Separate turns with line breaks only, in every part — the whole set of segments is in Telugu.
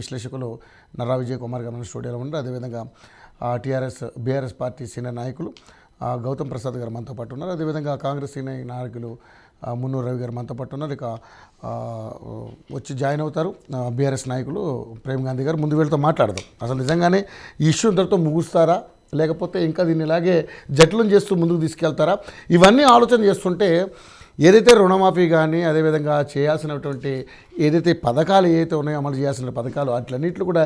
విశ్లేషకులు నర్రా విజయ్ కుమార్ గారు స్టూడియోలో ఉన్నారు. అదేవిధంగా బీఆర్ఎస్ పార్టీ సీనియర్ నాయకులు గౌతమ్ ప్రసాద్ గారు మనతో పాటు ఉన్నారు. అదేవిధంగా కాంగ్రెస్ సీనియర్ నాయకులు మున్నూరు రవి గారు మనతో పాటు ఉన్నారు. ఇక వచ్చి జాయిన్ అవుతారు బీఆర్ఎస్ నాయకులు ప్రేమ్ గాంధీ గారు. ముందు వీళ్ళతో మాట్లాడదాం. అసలు నిజంగానే ఈ ఇష్యూ ఇంతటితో ముగుస్తారా, లేకపోతే ఇంకా దీన్ని ఇలాగే జటిలం చేస్తూ ముందుకు తీసుకెళ్తారా? ఇవన్నీ ఆలోచన చేస్తుంటే ఏదైతే రుణమాఫీ కానీ అదేవిధంగా చేయాల్సినటువంటి ఏదైతే పథకాలు ఏదైతే ఉన్నాయో అమలు చేయాల్సిన పథకాలు అట్లన్నింటిలో కూడా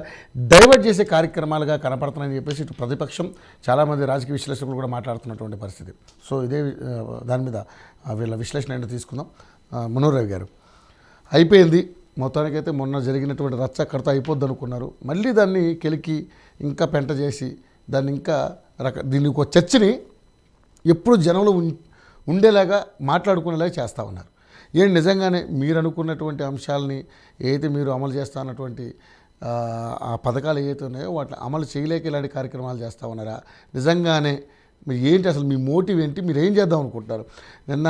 డైవర్ట్ చేసే కార్యక్రమాలుగా కనపడుతున్నాయని చెప్పేసి ఇటు ప్రతిపక్షం చాలామంది రాజకీయ విశ్లేషకులు కూడా మాట్లాడుతున్నటువంటి పరిస్థితి. సో ఇదే దాని మీద వీళ్ళ విశ్లేషణ ఏంటో తీసుకుందాం. మున్నూరు రవి గారు, అయిపోయింది మొత్తానికైతే మొన్న జరిగినటువంటి రచ్చ అక్కడితో అయిపోద్ది అనుకున్నారు. మళ్ళీ దాన్ని కెలికి ఇంకా పెంట చేసి దాన్ని ఇంకా దీనికి ఒక చర్చని ఎప్పుడు జనంలో ఉండేలాగా మాట్లాడుకునేలాగా చేస్తూ ఉన్నారు. ఏంటి నిజంగానే మీరు అనుకున్నటువంటి అంశాలని ఏదైతే మీరు అమలు చేస్తా అన్నటువంటి ఆ పథకాలు ఏవైతే ఉన్నాయో వాటిని అమలు చేయలేక ఇలాంటి కార్యక్రమాలు చేస్తూ ఉన్నారా? నిజంగానే మీరు ఏంటి, అసలు మీ మోటివ్ ఏంటి, మీరు ఏం చేద్దాం అనుకుంటున్నారు? నిన్న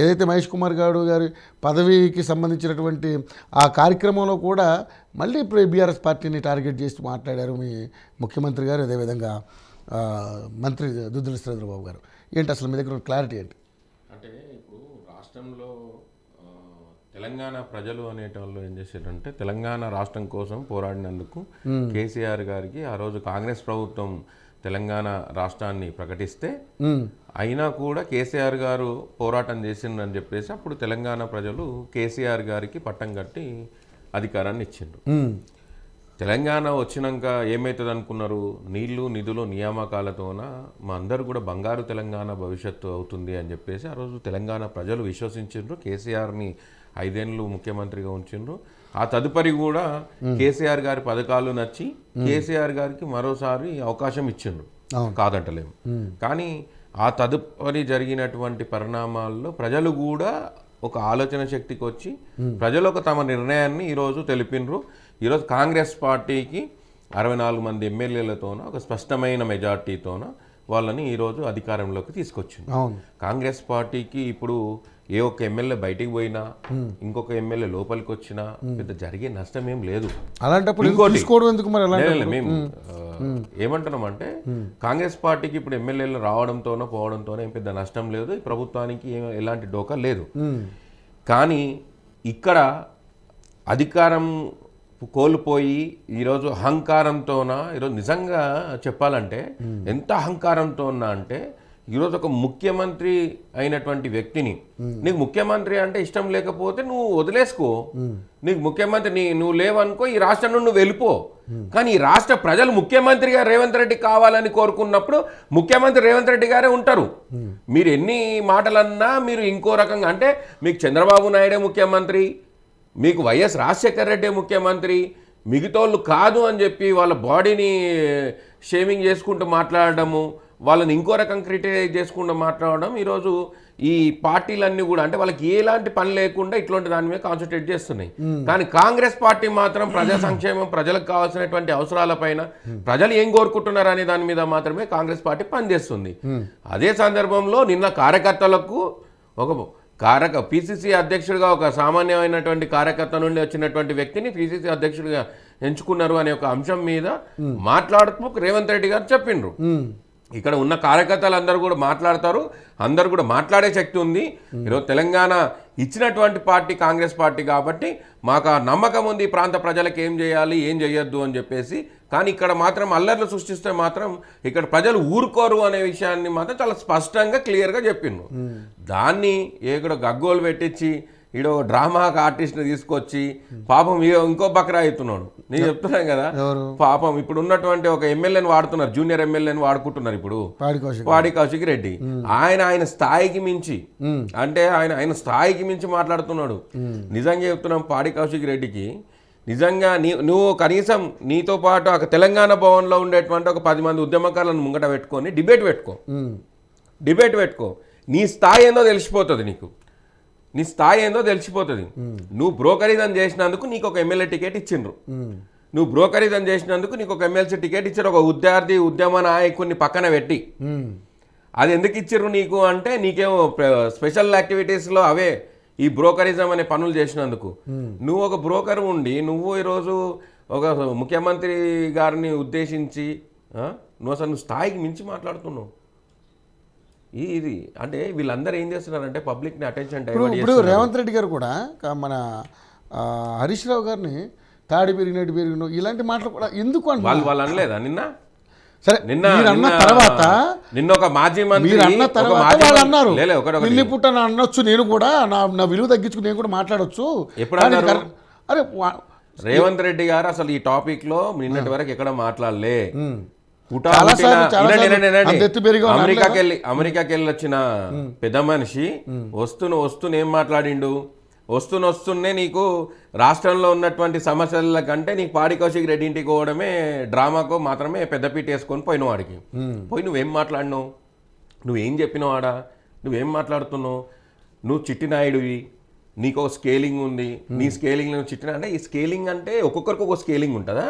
ఏదైతే మహేష్ కుమార్ గారి పదవికి సంబంధించినటువంటి ఆ కార్యక్రమంలో కూడా మళ్ళీ ఇప్పుడు బీఆర్ఎస్ పార్టీని టార్గెట్ చేసి మాట్లాడారు మీ ముఖ్యమంత్రి గారు, అదేవిధంగా మంత్రి దుద్దిల శ్రీధర్ బాబు గారు. ఏంటి అసలు మీ దగ్గర క్లారిటీ ఏంటి?
అంటే ఇప్పుడు రాష్ట్రంలో తెలంగాణ ప్రజలు అనేటోళ్ళు ఏం చేశారంటే తెలంగాణ రాష్ట్రం కోసం పోరాడినందుకు కేసీఆర్ గారికి ఆ రోజు కాంగ్రెస్ ప్రభుత్వం తెలంగాణ రాష్ట్రాన్ని ప్రకటిస్తే అయినా కూడా కేసీఆర్ గారు పోరాటం చేసిందని చెప్పేసి అప్పుడు తెలంగాణ ప్రజలు కేసీఆర్ గారికి పట్టం కట్టి అధికారాన్ని ఇచ్చిండ్రు. తెలంగాణ వచ్చినాక ఏమవుతుంది అనుకున్నారు? నీళ్లు నిధులు నియామకాలతోన మా అందరూ కూడా బంగారు తెలంగాణ భవిష్యత్తు అవుతుంది అని చెప్పేసి ఆ రోజు తెలంగాణ ప్రజలు విశ్వసించిండ్రు. కేసీఆర్ని 5 ఏళ్ళు ముఖ్యమంత్రిగా ఉంచిండ్రు. ఆ తదుపరి కూడా కేసీఆర్ గారి పథకాలు నచ్చి కేసీఆర్ గారికి మరోసారి అవకాశం ఇచ్చిండ్రు, కాదంటలేము. కానీ ఆ తదుపరి జరిగినటువంటి పరిణామాల్లో ప్రజలు కూడా ఒక ఆలోచన శక్తికి వచ్చి ప్రజలు ఒక తమ నిర్ణయాన్ని ఈరోజు తెలిపినరు. ఈరోజు కాంగ్రెస్ పార్టీకి 64 మంది ఎమ్మెల్యేలతోన ఒక స్పష్టమైన మెజార్టీతోన వాళ్ళని ఈరోజు అధికారంలోకి తీసుకొచ్చింది. కాంగ్రెస్ పార్టీకి ఇప్పుడు ఏ ఒక్క ఎమ్మెల్యే బయటికి పోయినా ఇంకొక ఎమ్మెల్యే లోపలికి వచ్చినా పెద్ద జరిగే నష్టం ఏం లేదు.
అలాంటప్పుడు
మేము ఏమంటున్నామంటే కాంగ్రెస్ పార్టీకి ఇప్పుడు ఎమ్మెల్యేలు రావడంతోనో పోవడంతోనో ఏం పెద్ద నష్టం లేదు, ఈ ప్రభుత్వానికి ఎలాంటి డోకా లేదు. కానీ ఇక్కడ అధికారం కోల్పోయి ఈరోజు అహంకారంతోన ఈరోజు నిజంగా చెప్పాలంటే ఎంత అహంకారంతోనా అంటే ఈరోజు ఒక ముఖ్యమంత్రి అయినటువంటి వ్యక్తిని నీకు ముఖ్యమంత్రి అంటే ఇష్టం లేకపోతే నువ్వు వదిలేసుకో, నీకు ముఖ్యమంత్రి నువ్వు లేవనుకో, ఈ రాష్ట్రం నుండి నువ్వు వెళ్ళిపో. కానీ ఈ రాష్ట్ర ప్రజలు ముఖ్యమంత్రిగా రేవంత్ రెడ్డి కావాలని కోరుకున్నప్పుడు ముఖ్యమంత్రి రేవంత్ రెడ్డి గారే ఉంటారు. మీరు ఎన్ని మాటలన్నా మీరు ఇంకో రకంగా అంటే మీకు చంద్రబాబు నాయుడే ముఖ్యమంత్రి, మీకు వైఎస్ రాజశేఖర రెడ్డి ముఖ్యమంత్రి, మిగతాళ్ళు కాదు అని చెప్పి వాళ్ళ బాడీని షేమింగ్ చేసుకుంటూ మాట్లాడడము, వాళ్ళని ఇంకో రకం క్రిటిసైజ్ చేసుకుంటూ మాట్లాడడం ఈరోజు ఈ పార్టీలన్నీ కూడా అంటే వాళ్ళకి ఎలాంటి పని లేకుండా ఇట్లాంటి దాని మీద కాన్సన్ట్రేట్ చేస్తున్నాయి. కానీ కాంగ్రెస్ పార్టీ మాత్రం ప్రజా సంక్షేమం, ప్రజలకు కావాల్సినటువంటి అవసరాలపైన ప్రజలు ఏం కోరుకుంటున్నారు అనే దాని మీద మాత్రమే కాంగ్రెస్ పార్టీ పనిచేస్తుంది. అదే సందర్భంలో నిన్న కార్యకర్తలకు ఒక పిసిసి అధ్యక్షుడిగా ఒక సామాన్యమైనటువంటి కార్యకర్త నుండి వచ్చినటువంటి వ్యక్తిని పిసిసి అధ్యక్షుడిగా ఎంచుకున్నారు అనే ఒక అంశం మీద మాట్లాడుతూ రేవంత్ రెడ్డి గారు చెప్పిండ్రు. ఇక్కడ ఉన్న కార్యకర్తలు అందరూ కూడా మాట్లాడతారు, అందరూ కూడా మాట్లాడే శక్తి ఉంది. ఈరోజు తెలంగాణ ఇచ్చినటువంటి పార్టీ కాంగ్రెస్ పార్టీ కాబట్టి మాకు ఆ నమ్మకం ఉంది ఈ ప్రాంత ప్రజలకు ఏం చేయాలి ఏం చేయొద్దు అని చెప్పేసి. కానీ ఇక్కడ మాత్రం అల్లర్లు సృష్టిస్తే మాత్రం ఇక్కడ ప్రజలు ఊరుకోరు అనే విషయాన్ని మాత్రం చాలా స్పష్టంగా క్లియర్గా చెప్పిండ్రు. దాన్ని ఇక్కడ గగ్గోలు పెట్టించి ఈడో డ్రామా ఆర్టిస్ట్ని తీసుకొచ్చి పాపం ఇంకో బకరా అవుతున్నాడు. నేను చెప్తున్నాను కదా, పాపం ఇప్పుడు ఉన్నటువంటి ఒక ఎమ్మెల్యేని వాడుతున్నారు, జూనియర్ ఎమ్మెల్యేని వాడుకుంటున్నారు ఇప్పుడు పాడి కౌశిక్ రెడ్డి. ఆయన స్థాయికి మించి అంటే ఆయన స్థాయికి మించి మాట్లాడుతున్నాడు. నిజంగా చెప్తున్నాం, పాడి కౌశిక్ రెడ్డికి నిజంగా నువ్వు కనీసం నీతో పాటు ఒక తెలంగాణ భవన్లో ఉండేటువంటి ఒక 10 మంది ఉద్యమకారులను ముంగట పెట్టుకొని డిబేట్ పెట్టుకో, నీ స్థాయి ఏందో తెలిసిపోతుంది. నీ స్థాయి ఏందో తెలిసిపోతుంది. నువ్వు బ్రోకరిజం చేసినందుకు నీకు ఒక ఎమ్మెల్యే టికెట్ ఇచ్చిండ్రు, నువ్వు బ్రోకరిజం చేసినందుకు నీకు ఒక ఎమ్మెల్సీ టికెట్ ఇచ్చారు, ఒక విద్యార్థి ఉద్యమ నాయకుడిని పక్కన పెట్టి. అది ఎందుకు ఇచ్చిర్రు నీకు అంటే నీకేమో స్పెషల్ యాక్టివిటీస్లో అవే ఈ బ్రోకరిజం అనే పనులు చేసినందుకు. నువ్వు ఒక బ్రోకర్ ఉండి నువ్వు ఈరోజు ఒక ముఖ్యమంత్రి గారిని ఉద్దేశించి నువ్వు అసలు నువ్వు స్థాయికి మించి మాట్లాడుతున్నావు. ఇది అంటే వీళ్ళందరూ ఏం చేస్తున్నారంటే పబ్లిక్ని అటెన్షన్ డైవర్ట్
ఇప్పుడు రేవంత్ రెడ్డి గారు కూడా మన హరీష్ రావు గారిని తాడి పెరిగినట్టు ఇలాంటి మాటలు కూడా ఎందుకు
వాళ్ళు అనలేదా నిన్న?
సరే అన్న తర్వాత
నిన్న ఒక మాజీ మంత్రి
అన్న తర్వాత వాళ్ళు అన్నారు పిల్లి పుట్టని అనొచ్చు, నేను కూడా నా విలువ తగ్గించుకుని నేను కూడా మాట్లాడొచ్చు.
ఎప్పుడు అరే రేవంత్ రెడ్డి గారు అసలు ఈ టాపిక్ లో నిన్నటి వరకు ఎక్కడ మాట్లాడలే. అమెరికాకి వెళ్ళి వచ్చిన పెద్ద మనిషి వస్తూనే ఏం మాట్లాడిండు? వస్తూనే నీకు రాష్ట్రంలో ఉన్నటువంటి సమస్యల కంటే నీకు పాడి కౌశిక్ రెడ్డి ఇంటికి పోవడమే డ్రామాకు మాత్రమే పెద్దపీట వేసుకొని పోయిన వాడికి పోయి నువ్వేం మాట్లాడినావు? నువ్వేం చెప్పినావు ఆడ? నువ్వేం మాట్లాడుతున్నావు? నువ్వు చిట్టినాయుడివి, నీకు ఒక స్కేలింగ్ ఉంది. నీ స్కేలింగ్ నువ్వు చిట్టిన అంటే ఈ స్కేలింగ్ అంటే ఒక్కొక్కరికి ఒక స్కేలింగ్ ఉంటుందా?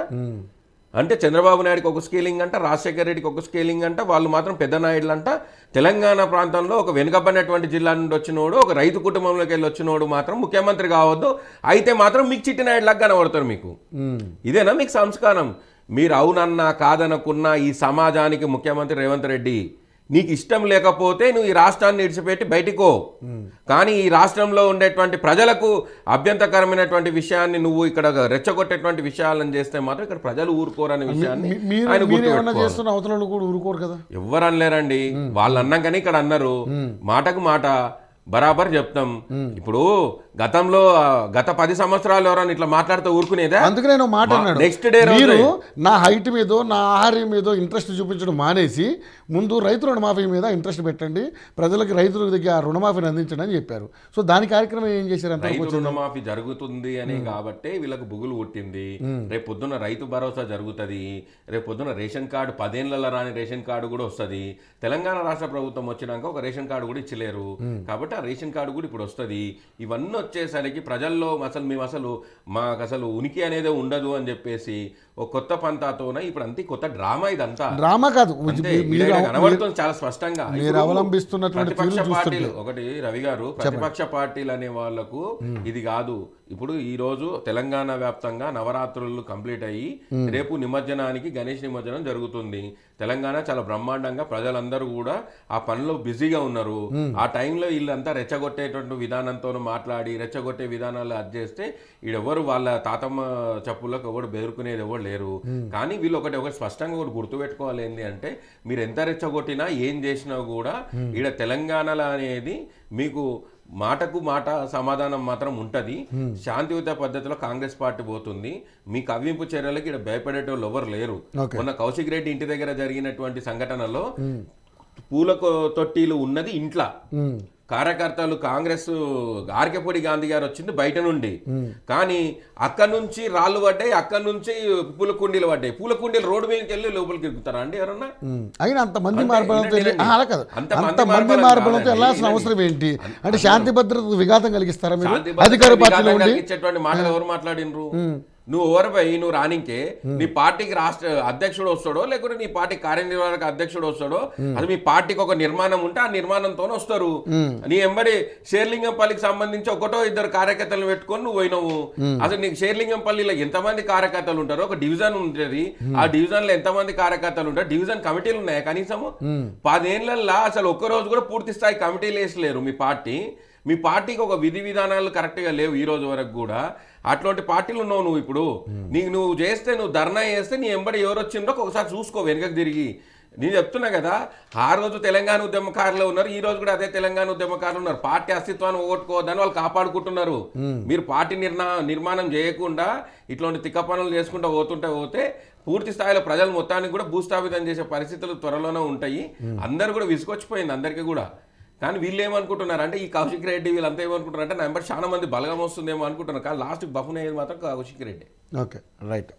అంటే చంద్రబాబు నాయుడికి ఒక స్కేలింగ్ అంట, రాజశేఖర రెడ్డికి ఒక స్కేలింగ్ అంట, వాళ్ళు మాత్రం పెద్ద నాయుడులు అంట. తెలంగాణ ప్రాంతంలో ఒక వెనుకబడినటువంటి జిల్లా నుండి వచ్చినోడు, ఒక రైతు కుటుంబంలోకి వెళ్ళి వచ్చినోడు మాత్రం ముఖ్యమంత్రి కావద్దు, అయితే మాత్రం మీకు చిట్టి నాయుడులాగా కనబడతారు. మీకు ఇదేనా మీకు సంస్కారం? మీరు అవునన్నా కాదనుకున్నా ఈ సమాజానికి ముఖ్యమంత్రి రేవంత్ రెడ్డి. నీకు ఇష్టం లేకపోతే నువ్వు ఈ రాష్ట్రాన్ని విడిచిపెట్టి బయటికో, కానీ ఈ రాష్ట్రంలో ఉండేటువంటి ప్రజలకు అభ్యంతరకరమైనటువంటి విషయాన్ని నువ్వు ఇక్కడ రెచ్చగొట్టేటువంటి విషయాలను చేస్తే మాత్రం ఇక్కడ ప్రజలు ఊరుకోరనే విషయాన్ని ఆయన గుర్తుపెట్టుకోవాలి. ఎవరు అనలేరండి, వాళ్ళు అన్నాకని ఇక్కడ అన్నారు. మాటకు మాట బరాబర్ చెప్తాం. ఇప్పుడు గతంలో గత 10 సంవత్సరాలు ఎవరైనా ఇట్లా మాట్లాడితే ఊరుకునేదా?
అందుకే నేను మాట నెక్స్ట్ డే మీరు నా హైట్ మీదో నా ఆహారం మీదో ఇంట్రెస్ట్ చూపించడం మానేసి ముందు రైతు రుణమాఫీ మీద ఇంట్రెస్ట్ పెట్టండి, ప్రజలకు రైతుల దగ్గర రుణమాఫీని అందించండి అని చెప్పారు. సో దాని కార్యక్రమం ఏం చేశారు?
రైతు రుణమాఫీ జరుగుతుంది అని కాబట్టి వీళ్ళకి బుగులు పుట్టింది. రేపు పొద్దున్న రైతు భరోసా జరుగుతుంది, రేపు పొద్దున్న రేషన్ కార్డు 10 ఏళ్లలో రాని రేషన్ కార్డు కూడా వస్తుంది. తెలంగాణ రాష్ట్ర ప్రభుత్వం వచ్చినాక ఒక రేషన్ కార్డు కూడా ఇచ్చలేరు కాబట్టి ఆ రేషన్ కార్డు కూడా ఇప్పుడు వస్తుంది. ఇవన్నీ వచ్చేసరికి ప్రజల్లో మాకు అసలు ఉనికి అనేది ఉండదు అని చెప్పేసి ఒక కొత్త పంతాతోనే ఇప్పుడు అంతే కొత్త డ్రామా. ఇదంతా డ్రామా కాదు, కనబడుతుంది చాలా స్పష్టంగా. ప్రతిపక్ష పార్టీలు ఒకటి రవి గారు, ప్రతిపక్ష పార్టీలు అనే వాళ్లకు ఇది కాదు. ఇప్పుడు ఈ రోజు తెలంగాణ వ్యాప్తంగా నవరాత్రులు కంప్లీట్ అయ్యి రేపు నిమజ్జనానికి గణేష్ నిమజ్జనం జరుగుతుంది. తెలంగాణ చాలా బ్రహ్మాండంగా ప్రజలందరూ కూడా ఆ పనిలో బిజీగా ఉన్నారు. ఆ టైంలో వీళ్ళంతా రెచ్చగొట్టేటువంటి విధానంతో మాట్లాడి రెచ్చగొట్టే విధానాలు అది చేస్తే ఈడెవరు వాళ్ళ తాతమ్మ చెప్పులకు ఎవరు బెదురుకునేది ఎవరు లేరు. కానీ వీళ్ళు ఒకటి స్పష్టంగా ఒకటి గుర్తుపెట్టుకోవాలి, ఏంటి అంటే మీరు ఎంత రెచ్చగొట్టినా ఏం చేసినా కూడా ఈడ తెలంగాణలో అనేది మీకు మాటకు మాట సమాధానం మాత్రం ఉంటది. శాంతియుత పద్ధతిలో కాంగ్రెస్ పార్టీ పోతుంది. మీ కవ్వింపు చర్యలకి ఇక్కడ భయపడేటోళ్ళు ఎవరు లేరు. మొన్న కౌశిక్ రెడ్డి ఇంటి దగ్గర జరిగినటువంటి సంఘటనలో పూల తొట్టిలు ఉన్నది ఇంట్లో, కార్యకర్తలు కాంగ్రెస్ ఆర్కెపూడి గాంధీ గారు వచ్చింది బయట నుండి, కానీ అక్కడ నుంచి రాళ్ళు పడ్డాయి, అక్కడ నుంచి పూల కుండీలు పడ్డాయి. పూల కుండీలు రోడ్డు మీదకి వెళ్ళి లోపలికి ఎక్కుతారా అండి ఎవరన్నా? అయినా అంతమంది మార్పులతో వెళ్ళాల్సిన అవసరం ఏంటి? అంటే శాంతి భద్రతకు విఘాతం కలిగిస్తారా మీరు? అధికార పార్టీలో ఇచ్చేటువంటి మాటలు ఎవరు మాట్లాడినరు? నువ్వు ఓవరపై నువ్వు రానికే నీ పార్టీకి రాష్ట్ర అధ్యక్షుడు వస్తాడో లేకుంటే నీ పార్టీ కార్యనిర్వాహక అధ్యక్షుడు వస్తాడో, అది మీ పార్టీకి ఒక నిర్మాణం ఉంటే ఆ నిర్మాణంతోనే వస్తారు. నీ ఎంబడి షేర్లింగంపల్లికి సంబంధించి ఒకటో 2 కార్యకర్తలను పెట్టుకొని నువ్వు పోయినావు. అసలు నీకు షేర్లింగంపల్లిలో ఎంతమంది కార్యకర్తలు ఉంటారో ఒక డివిజన్ ఉంటుంది, ఆ డివిజన్ లో ఎంతమంది కార్యకర్తలు ఉంటారు? డివిజన్ కమిటీలు ఉన్నాయా కనీసము? 10 ఏళ్లలో అసలు ఒక్కరోజు కూడా పూర్తి స్థాయి కమిటీలు వేసలేరు మీ పార్టీ. మీ పార్టీకి ఒక విధి విధానాలు కరెక్ట్గా లేవు ఈ రోజు వరకు కూడా. అట్లాంటి పార్టీలు ఉన్నావు నువ్వు. ఇప్పుడు నువ్వు చేస్తే, నువ్వు ధర్నా చేస్తే నీ ఎంబడి ఎవరు వచ్చిందో ఒకసారి చూసుకో వెనుకకు తిరిగి. నేను చెప్తున్నా కదా, ఆ రోజు తెలంగాణ ఉద్యమకారులు ఉన్నారు, ఈ రోజు కూడా అదే తెలంగాణ ఉద్యమకారులు ఉన్నారు. పార్టీ అస్తిత్వాన్ని ఓగొట్టుకోవద్దని వాళ్ళు కాపాడుకుంటున్నారు. మీరు పార్టీ నిర్మాణం చేయకుండా ఇట్లాంటి తిక్క పనులు చేసుకుంటూ పోతే పూర్తి స్థాయిలో ప్రజల మొత్తానికి కూడా భూస్థాపితం చేసే పరిస్థితులు త్వరలోనే ఉంటాయి. అందరు కూడా విసుకొచ్చిపోయింది అందరికీ కూడా. కానీ వీళ్ళు ఏమనుకుంటున్నారు అంటే ఈ కౌశిక్ రెడ్డి వీళ్ళంతా ఏమనుకుంటున్నారు అంటే నెంబర్ చాలా మంది బలగం వస్తుందేమో అనుకుంటున్నారు. కానీ లాస్ట్ బఫున్ అయ్యేది మాత్రం కౌశిక్ రెడ్డి.
Okay, right.